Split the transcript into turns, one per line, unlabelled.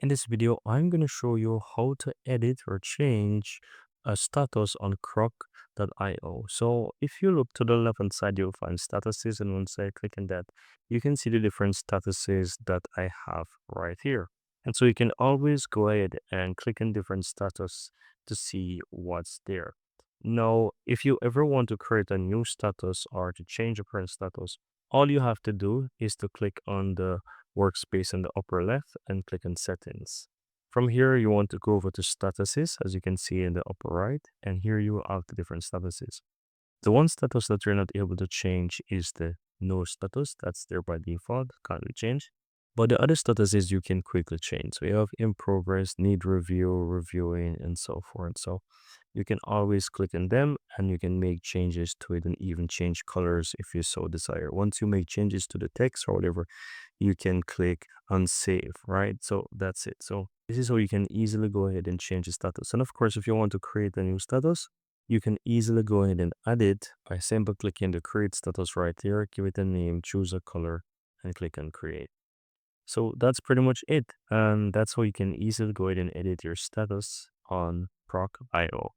In this video, I'm going to show you how to edit or change a status on croc.io. So if you look to the left hand side, you'll find statuses, and once I click on that, you can see the different statuses that I have right here. And so you can always go ahead and click on different status to see what's there. Now, if you ever want to create a new status or to change a current status, all you have to do is to click on the workspace in the upper left and click on settings. From here, you want to go over to statuses, as you can see in the upper right, and here you have the different statuses. The one status that you're not able to change is the no status. That's there by default, can't be changed. But the other statuses you can quickly change. So you have in progress, need review, reviewing, and so forth. So you can always click on them and you can make changes to it and even change colors if you so desire. Once you make changes to the text or whatever, you can click on save, right? So that's it. So this is how you can easily go ahead and change the status. And of course, if you want to create a new status, you can easily go ahead and add it by simply clicking the create status right here, give it a name, choose a color, and click on create. So that's pretty much it. And that's how you can easily go ahead and edit your status on Proc.io.